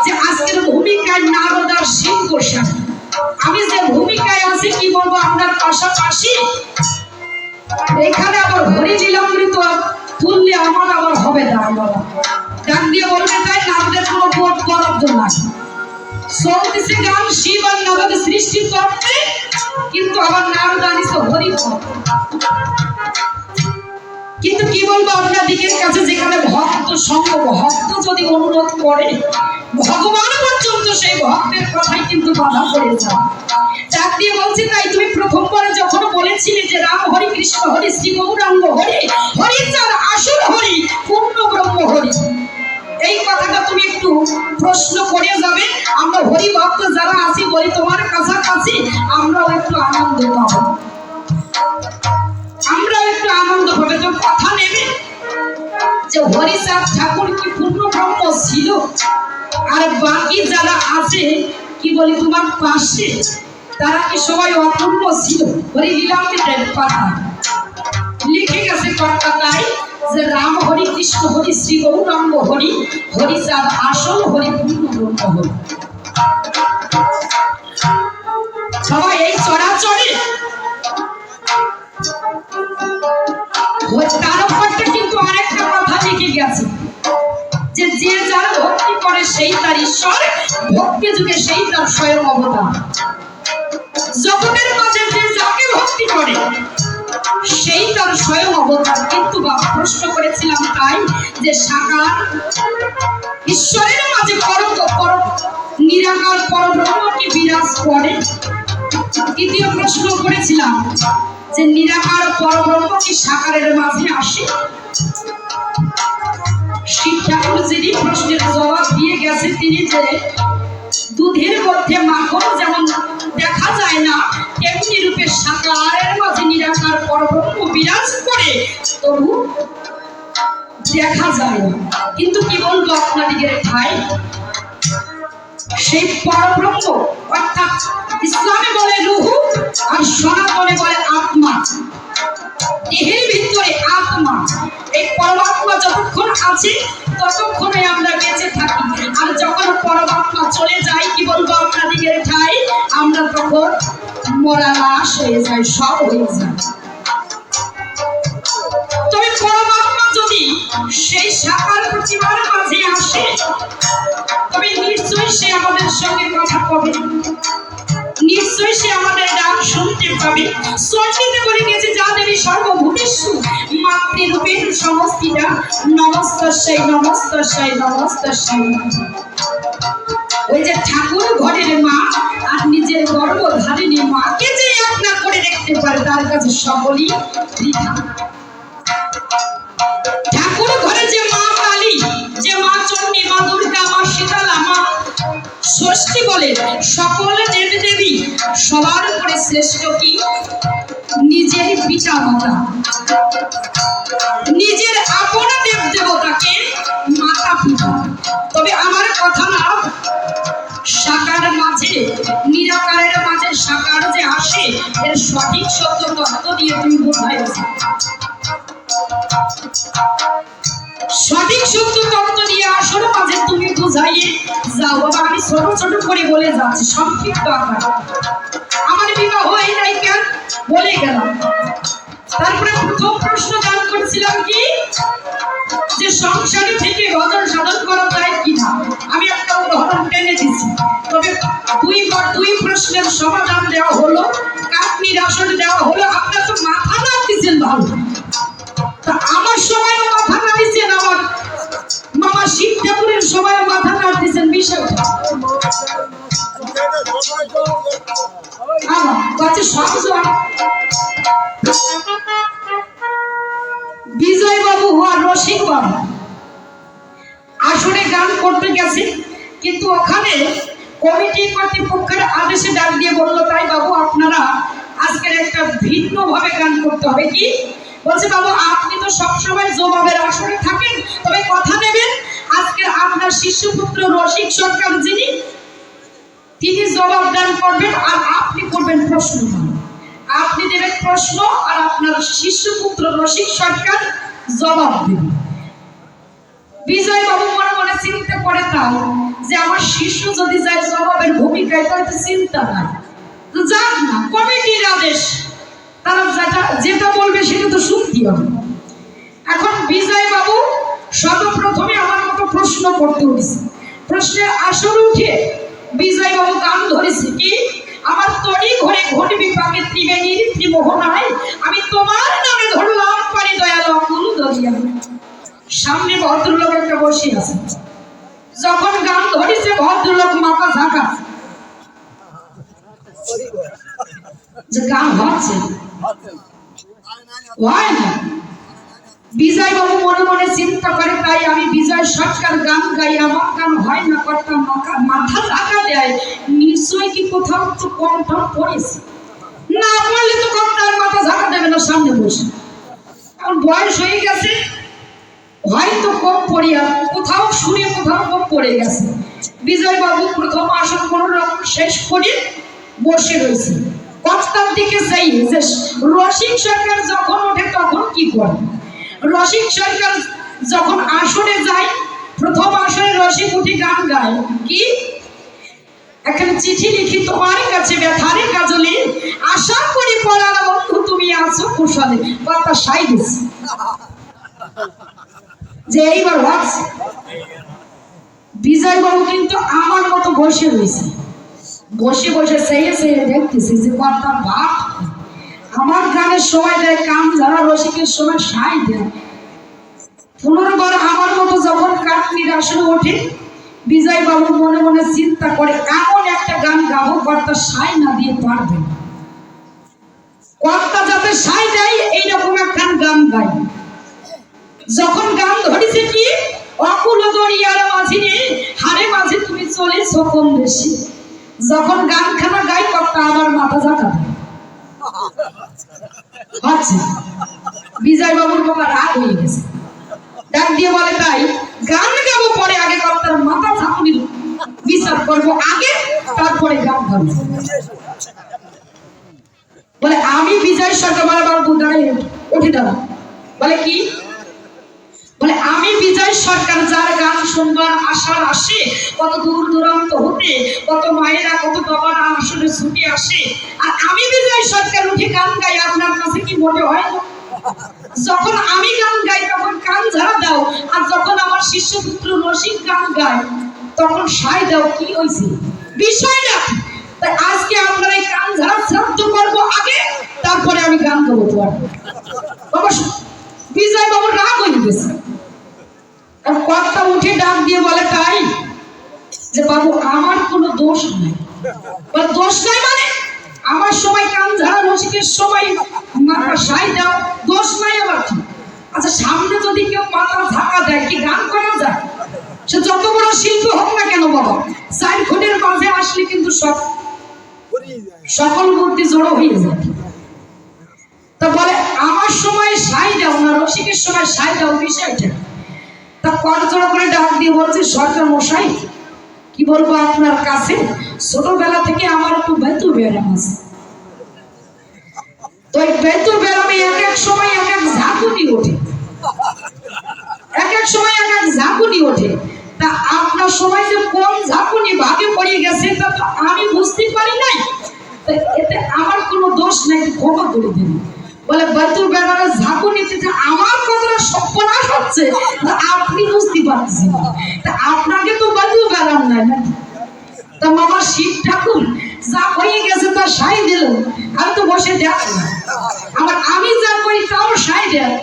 যে আজকের ভূমিকায় নারদ আর শিব গোস্বামী, আমি যে ভূমিকায় আছি কি বলবো আপনার পাশাপাশি এখানে আবার হরিলীলামৃত তুললে আমার আবার হবে না। বাবা ডাক দিয়ে বলবে, তাই নারদের কোনো বোধ বরাদ্দ নাই, চলতেছে গান শিব আর নারদ সৃষ্টি করতে, কিন্তু আবার নারদ আনিছে হরি। কিন্তু কি বলবো আপনাদিকের কাছে, যেখানে ভক্ত সঙ্গ ভক্ত যদি অনুরোধ করে ভগবান পর্যন্ত সেই ভক্তের কথাই কিন্তু বাধা পড়ে যায়। ডাক দিয়ে বলছে, তাই তুমি প্রথমবারে যখন বলেছিলে যে রাম হরি কৃষ্ণ হরি শ্রী গৌরাঙ্গ হরি, হরি চার আসল হরি পূর্ণ ব্রহ্ম হরি, এই কথাটা তুমি একটু প্রশ্ন করে যাবে। আমরা হরি ভক্ত যারা আছি বলি তোমার কাছাকাছি আমরাও একটু আনন্দ পাবো, আমরাও একটু আনন্দ পাবে। তো কথা নেবে যে হরিচাঁদ ঠাকুর কি পূর্ণ ব্রহ্ম ছিল, আর বাকি যারা আছে কি বলি তোমার পাশে তারা কি সবাই অপূর্ণ ছিল? হরিলীলামৃতের কথা লিখে গেছে কর্তা, তাই যে রাম হরি কৃষ্ণ হরি শ্রী গৌরাঙ্গ হরি, হরিচাঁদ আসল হরি পূর্ণ ব্রহ্ম হরি। সবাই এই চরাচরে তার উপরটা কিন্তু আরেকটা কথা লিখে গেছে যে যে যার ভক্তি করে সেই তার ঈশ্বর, ভক্তি যুগে সেই তার স্বয়ং অবতার। জগতের মাঝে যে যাকে ভক্তি করে সেই তার স্বয়ং অবতার। কিন্তু বাবা প্রশ্ন করেছিলাম তাই যে সাকার ঈশ্বরের মাঝে নিরাকার পরব্রহ্মকে বিরাজ করে। দ্বিতীয় প্রশ্ন করেছিলাম যে নিরাকার পরব্রহ্ম কি সাকারের মাঝে আসে? শিব ঠাকুর যিনি প্রশ্নের জবাব দিয়ে গেছে, তিনি যে দুধের মধ্যে মাখন যেমন দেখা যায় না, তেমনি রূপে সাকারের মাঝে নিরাকার পরব্রহ্ম বিরাজ করে, তবু দেখা যায় না। কিন্তু কি বলবো আপনাদের ভাই, সেই পরব্রহ্ম অর্থাৎ ইসলামে বলে রুহু আর সনাতনে বলে আত্মা। দেহের ভিতরে আত্মা, এই পরমাত্মা যতক্ষণ আছে ততক্ষণে আমরা বেঁচে থাকি, আর যখন পরমাত্মা চলে যায়, কি বলবো আপনাদের ভাই, আমরা তখন মরা লাশ হয়ে যাই, সব হয়ে যায়। তবে পরমাত্মা যদি সেই সাকার প্রতিমার মাঝে আসে, তবে নিশ্চয়ই সে আমাদের সঙ্গে কথা কবে, নিশ্চয়ই সে আমাদের ডাক শুনতে পাবে। সর্ষিতে বলে গেছে যা দেবী সর্বভূতেষু মাতৃরূপের সমষ্টিটা নমস্তস্যৈ নমস্তস্যৈ নমস্তস্যৈ। ওই যে ঠাকুর ঘরের মা আর নিজের গর্ভধারিণী মাকে যে এক না করে দেখতে পারে, তার কাছে সকলই বৃথা। ঠাকুর ঘরে যে মা কালী, যে মা চণ্ডী, মা দুর্গা, মা শীতলা, মা ষষ্ঠী বলে সকল দেবী দেবী, সবার উপরে শ্রেষ্ঠ কি? নিজের পিতা মাতা, নিজের আপন দেব দেবতাকে মাতা পিতা। তবে আমার কথা না, সাকার মাঝে নিরাকারের মাঝে সাকার যে আসে, এর সঠিক সত্য তত্ত্ব দিয়ে তুমি বোঝাইছো, সঠিক সত্য তত্ত্ব দিয়ে আসর মাঝে তুমি বুঝাইয়ে যাও। বাবা আমি ছোট ছোট করে বলে যাচ্ছি, সংক্ষিপ্ত আকার। আমার বিবাহ হয় নাই কেন বলে গেলাম। তারপরে প্রথম প্রশ্ন দান করেছিলাম কি, যে সংসারে থেকে ভজন সাধন করা যায় কিনা। আমি একটা উদাহরণ টেনে দিচ্ছি, তবে দুই প্রশ্নের সমাধান দেওয়া হলো, কাটনির আসর দেওয়া হলো। আপনার তো মাথা না দিচ্ছেন ভালো, আমার সময় মাথা নাড়িয়েছেন, আমার মামা শিব ঠাকুরের সময় মাথা নাড়িয়েছেন। বিষয়টা বিজয় বাবু আর রসিক বাবু আসরে গান করতে গেছে, কিন্তু ওখানে কমিটি কর্তৃপক্ষের আদেশে ডাক দিয়ে বললো, তাই বাবু আপনারা আজকের একটা ভিন্ন ভাবে গান করতে হবে। কি বলছে, বাবু আপনি তো সবসময় জবাবের আসরে থাকেন, তবে কথা দেবেন আজকে আপনার শিষ্যপুত্র রসিক সরকার যিনি, তিনি জবাব দান করবেন, আর আপনি করবেন প্রশ্ন। আপনি দেবেন প্রশ্ন আর আপনার শিষ্যপুত্র রসিক সরকার জবাব দেবেন। বিজয় বাবু মনে মনে চিন্তা করে তাই যে আমার শিষ্য যদি যায় জবাবের ভূমিকায়, তাহলে তো চিন্তা নাই, যাক না, কমিটির আদেশ, তারা যেটা বলবে সেটা তো শুনতে হবে। এখন বিজয় বাবু সর্বপ্রথমে আমার মতো প্রশ্ন করতে হয়েছে। প্রশ্নের আসর উঠে বিজয় বাবু গান ধরেছে কি, আমার তরি ঘরে ঘটবি পাকে ত্রিবেণীর ত্রিমোহনায়, আমি তোমার নামে ধরলাম পারি দয়াল অকুল দরিয়া। সামনে ভদ্রলোক একটা বসে আছে, যখন গান ধরেছে ভদ্রলোক মাথা ঝাঁকা, যে গান হচ্ছে হয় না। বিজয় বাবু মনে মনে চিন্তা করে, তাই আমি বিজয় সরকার গান গাই, আমার গান হয় না, কর্তা মাথা ঝাঁকা দেয়, নিশ্চয়ই কি কোথাও তো কম টম পড়েছে, না পড়লে তো কর্তার মাথা ঝাঁকা দেবে না সামনে বসে। এখন বয়স হয়ে গেছে, হয়তো কম পড়িয়া কোথাও শুনে কোথাও কম পড়ে গেছে। বিজয় বাবু প্রথম আসন কোনো রকম শেষ করে বসে রয়েছে, কর্তার দিকে চাই যে রসিক সরকার যখন ওঠে তখন কি করে। রসিক সরকার যখন আসরে যায়, প্রথম আসরে রসিক উঠে গান গায় কি, এখানে চিঠি লিখি তোমার কাছে ব্যথারে কাজলে, আশা করি পড়ার বন্ধু তুমি আছো কুশলে। কথা সাই দিচ্ছে যে এইবার ভাবছে। বিজয় বাবু কিন্তু আমার মতো বসে রয়েছে, বসে বসে চেয়ে চেয়ে দেখতেছি যে কথা বাপ আমার গানের সময় দেয় কাম, যারা রসিকের সময় সাই দেয়, পুনর্বার আমার মতো যখন কাটনির আসনে ওঠে, বিজয় বাবু মনে মনে চিন্তা করে এমন একটা গান গাবো কর্তা সাই না দিয়ে পারবে না, কর্তা যাতে সাই দেয় এইরকম একটা গান গাই। যখন গান ধরেছে কি অকুল দরিয়ার মাঝি রে হারে মাঝে তুমি চলেছো কোন দেশে, যখন গান খানা গাই কর্তা আমার মাথা ঝাঁকা দেয়। আচ্ছা, বিজয় বাবুর বাবা রাগ হয়ে গেছে, ডাক দিয়ে বলে তাই গান গাবো পরে, আগে কর্তার মাথা ঝাঁকুনির বিচার করবো আগে, তারপরে গান গাবো। বলে আমি বিজয় সরকার বাবু দাঁড়িয়ে উঠে দাঁড়া, বলে কি, বলে আমি বিজয় সরকার যার গান শুনবার আশার আসে কত দূর দূরান্ত হতে, কত মায়েরা কত বাবারা আসলে ছুটে আসে, আর আমি বিজয় সরকার উঠে গান গাই, আপনার কাছে কি মনে হয় না? যখন আমি গান গাই তখন কান ঝাড়া দাও, আর যখন আমার শিষ্যপুত্র রসিক গান গায় তখন সাই দাও, কি হয়েছে বিষয়টা? তাই আজকে আপনারা এই কান ঝাড়া শ্রাদ্ধ করবো আগে, তারপরে আমি গান গাবো। অবশ্য বিজয় বাবু রাগ হয়ে গেছে, কর্তা উঠে ডাক দিয়ে বলে তাই যে বাবু আমার কোনো দোষ নাই। বলে দোষ নাই মানে আমার সময় কান ঝাড়া রসিকের সময় মাথা সাই দাও, দোষ নাই আবার কি? আচ্ছা সামনে যদি কেউ মাথা ঝাঁকা দেয় কি গান করা যায়? সে যত বড় শিল্পী হোক না কেন বাবা, চার খুঁটির মাঝে আসলে কিন্তু সকল মূর্তি জড়ো হয়ে যায়। তা বলে আমার সময় সাই দাও না রসিকের সময় সাই দাও, বিষয়টা তা কর জড়ো করে ডাক দিয়ে বলছে সরকার মশাই কি বলবো আপনার কাছে, ছোটবেলা থেকে আমার একটু বেতু ব্যায়াম আছে, তো এই বেতু ব্যায়ামে এক এক সময় এক এক ঝাঁকুনি ওঠে, এক এক সময় এক এক ঝাঁকুনি ওঠে। তা আপনার সময় যে কোন ঝাঁকুনি ভাগে পড়ে গেছে তা তো আমি বুঝতে পারি নাই, এতে আমার কোনো দোষ নাই, ক্ষমা করে দিন। বলে বেতু ব্যায়ামের ঝাঁকুনিতে যে আমার কতটা সর্বনাশ হচ্ছে আপনি বুঝতে পারছেন, তা আপনাকে তো বেতু ব্যায়াম নাই না। তা মামা শিব ঠাকুর যা হয়ে গেছে তা সাই দিল, আমি তো বসে দেখ না, আবার আমি যা করি তাও সাই দেয়,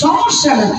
সমস্যা নেই।